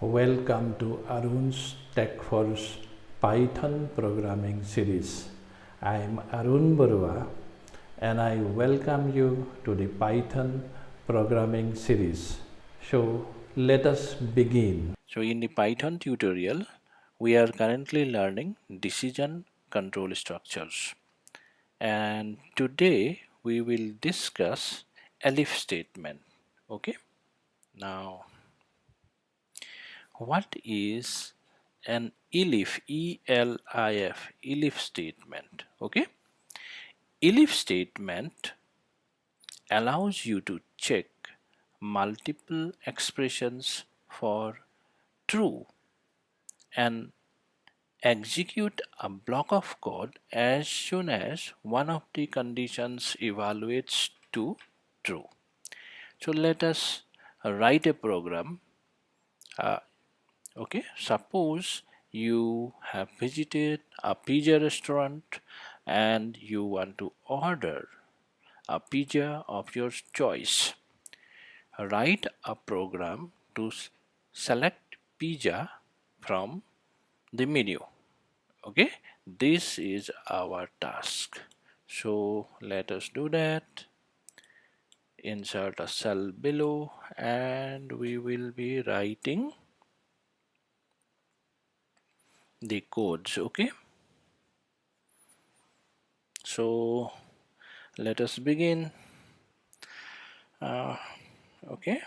Welcome to Arun's Techforge Python programming series. I am Arun Barua and I welcome you to the Python programming series. So let us begin. So in the Python tutorial, we are currently learning decision control structures. And today we will discuss Elif statement. Okay. Now, what is an Elif? E-L-I-F. Elif statement. Okay. Elif statement allows you to check multiple expressions for true and execute a block of code as soon as one of the conditions evaluates to true. So let us write a program. Uh, okay, suppose you have visited a pizza restaurant and you want to order a pizza of your choice. Write a program to select pizza from the menu. Okay, this is our task, so let us do that. Insert a cell below and we will be writing the codes. Okay, so let us begin. Okay,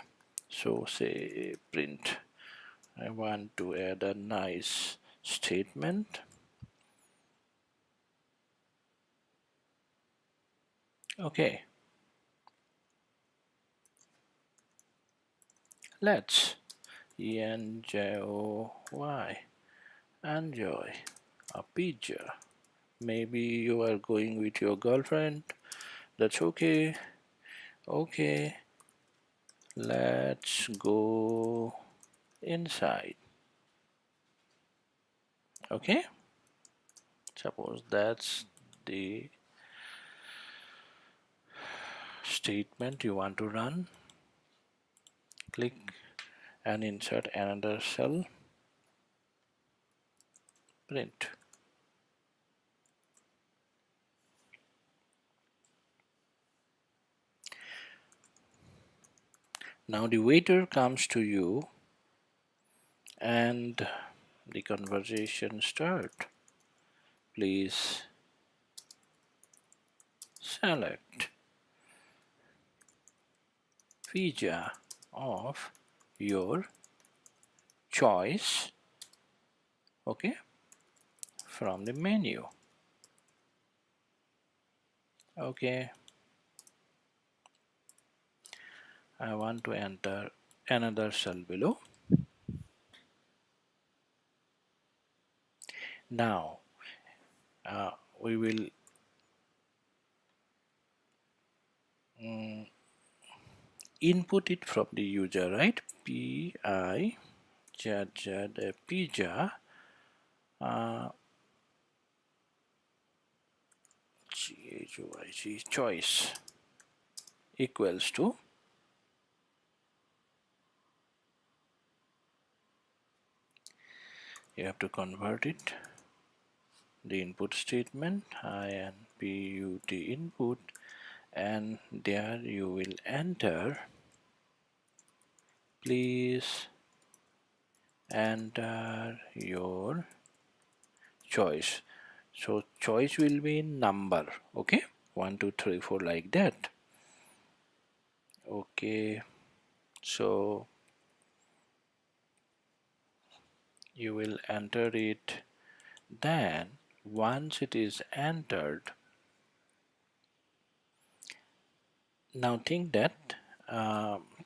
so say print. I want to add a nice statement. Okay, let's enjoy enjoy a pizza. Maybe you are going with your girlfriend. That's okay. Okay, let's go inside. Okay, suppose that's the statement you want to run. Click and insert another cell. Print. Now the waiter comes to you and the conversation start. Please select pizza of your choice. Okay, from the menu. Okay, I want to enter another cell below. Now we will input it from the user, right? P-I Z pizza Choice choice equals to you have to convert it the input statement input input and there you will enter please enter your choice. So choice will be number. Okay, 1 2 3 4 like that. Okay, so you will enter it. Then once it is entered, now think that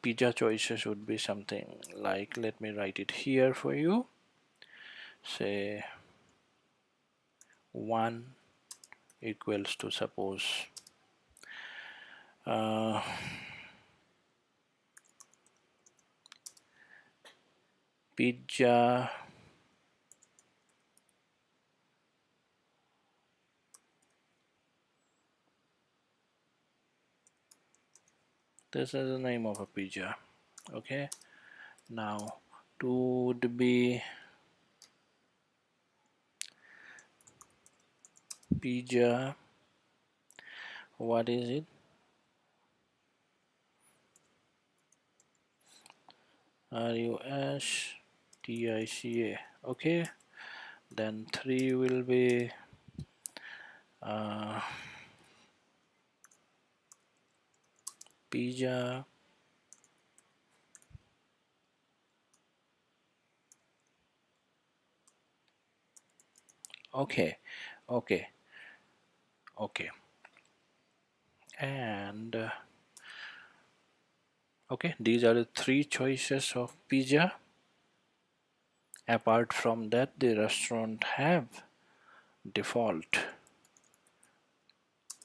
pizza choices would be something like, let me write it here for you, say 1 equals to suppose uh, pizza this is the name of a pizza. Okay, now would be pizza. What is it? RUSTICA. Okay, then 3 will be uh, pizza. Okay, okay, okay, and okay, these are the 3 choices of pizza. Apart from that, the restaurant have default.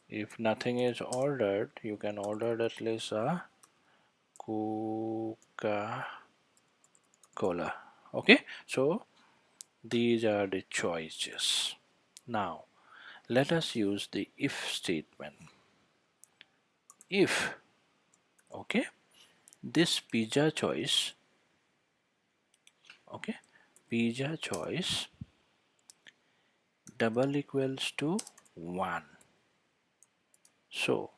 If nothing is ordered, you can order at least a Coca-Cola. Okay, so these are the choices. Now let us use the if statement. If, okay, this pizza choice, okay, pizza choice double equals to 1. So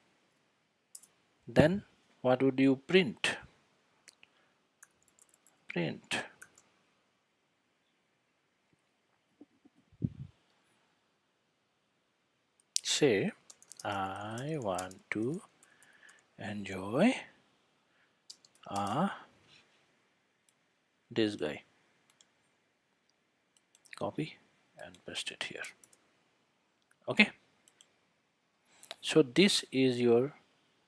then what would you print? Print, say, I want to enjoy this guy. Copy and paste it here. Okay, so this is your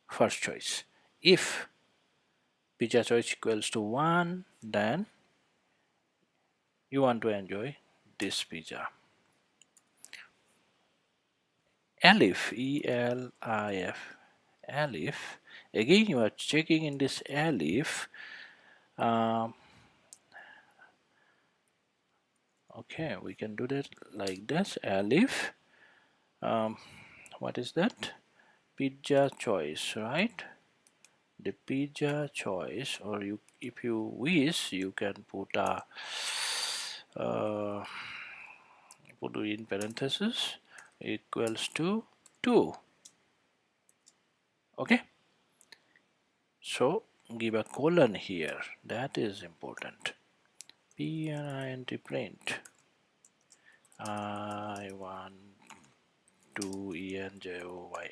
first choice. If pizza choice equals to 1, then you want to enjoy this pizza. Elif, E-L-I-F, Elif. Again, you are checking in this Elif. Okay, we can do that like this. Elif. What is that? Pizza choice, right? The pizza choice, or you, if you wish, you can put a put in parentheses equals to 2. Okay, so give a colon here, that is important. Print, print, I want to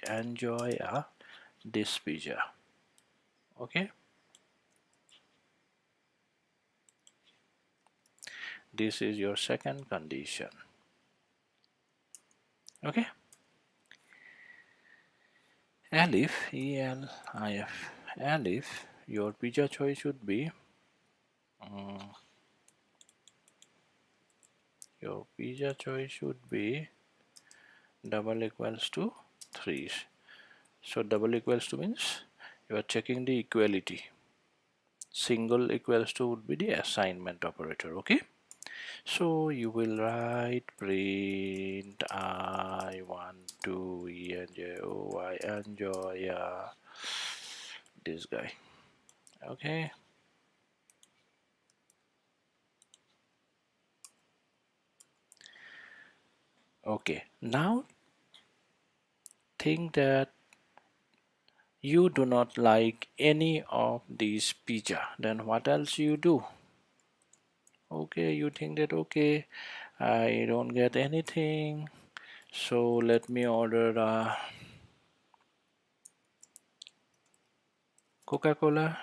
enjoy this pizza. Okay, this is your second condition. Okay, Elif, E-L-I-F, Elif, your pizza choice should be your pizza choice should be double equals to 3. So double equals to means you are checking the equality. Single equals to would be the assignment operator. Okay, so you will write print I want to enjoy this guy. Okay, okay, now think that you do not like any of these pizza, then what else you do? Okay, you think that okay, I don't get anything, so let me order a Coca-Cola.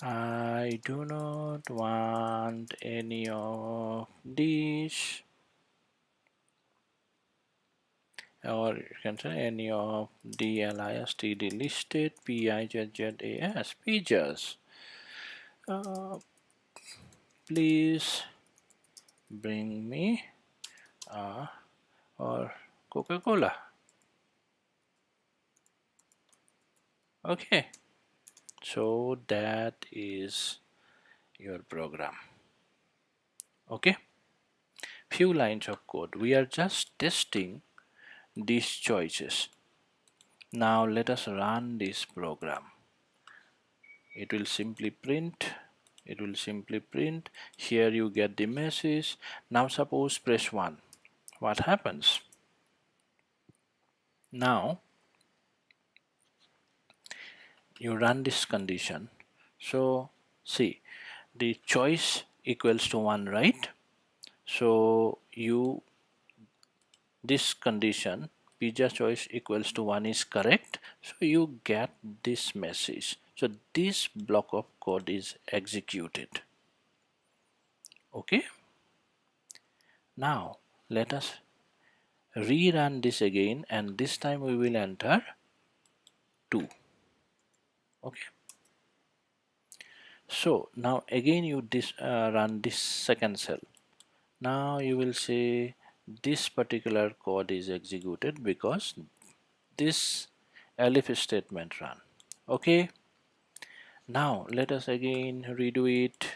I do not want any of these, or you can say any of the list listed pizzas pizzas. Please bring me or Coca-Cola. Okay, so that is your program. Okay, few lines of code. We are just testing these choices. Now let us run this program. it will simply print. Here you get the message. Now suppose press 1. What happens? Now you run this condition. So see, the choice equals to 1, right? So this condition pizza choice equals to 1 is correct, so you get this message. So this block of code is executed. Okay, now let us rerun this again, and this time we will enter 2. Okay, so now again you run this second cell. Now you will see this particular code is executed because this Elif statement run. Okay, now let us again redo it,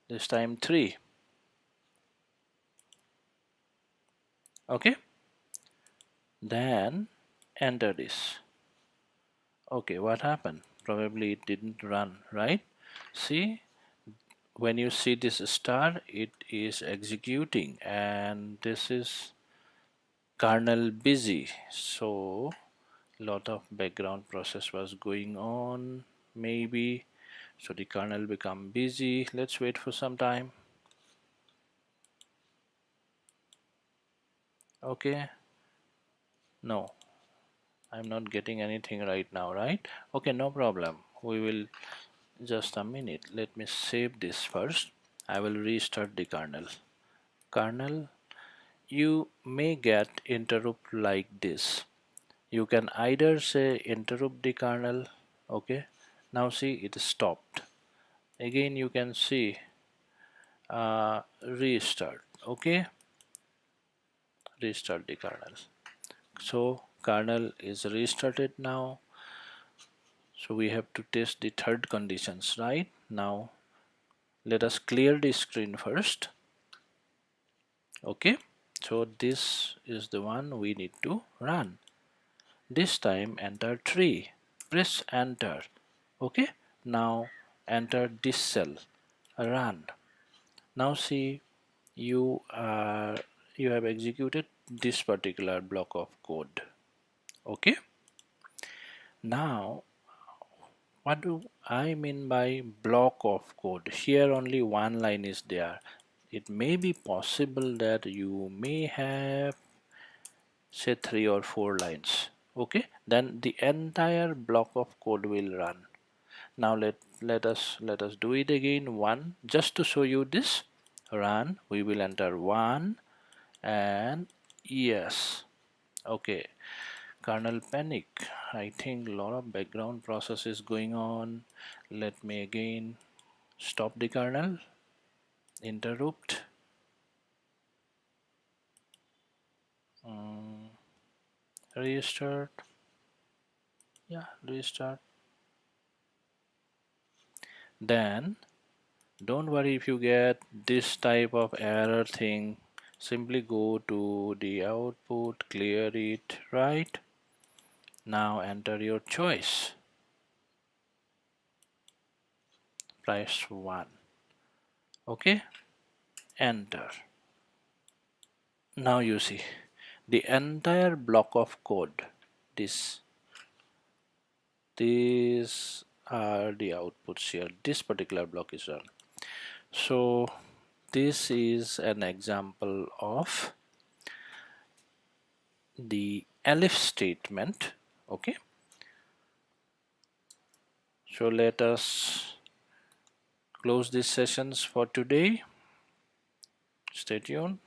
this time 3. Okay, then enter this. Okay, what happened? Probably it didn't run, right? See, when you see this star, it is executing, and this is kernel busy, so lot of background process was going on, maybe, so the kernel become busy. Let's wait for some time. Okay, no, I'm not getting anything right now, right? Okay, no problem, we will, just a minute, let me save this first. I will restart the kernel. You may get interrupt like this. You can either say interrupt the kernel. Okay, now see it stopped. Again you can see restart. Okay, restart the kernel. So kernel is restarted now. So we have to test the third conditions, right? Now let us clear the screen first. Okay, so this is the one we need to run. This time enter 3. Press enter. Okay, now enter this cell. Run. Now see, you have executed this particular block of code. Okay, now what do I mean by block of code? Here only one line is there. It may be possible that you may have say 3 or 4 lines. Okay, then the entire block of code will run. Now let us do it again. 1, just to show you this. Run, we will enter 1 and yes. Okay, kernel panic, I think a lot of background process is going on. Let me again stop the kernel, interrupt, restart. Yeah, restart. Then don't worry if you get this type of error thing, simply go to the output, clear it, right? Now enter your choice, press 1. Okay, enter. Now you see the entire block of code, this these are the outputs here. This particular block is run. So this is an example of the Elif statement. Okay, so let us close these sessions for today. Stay tuned.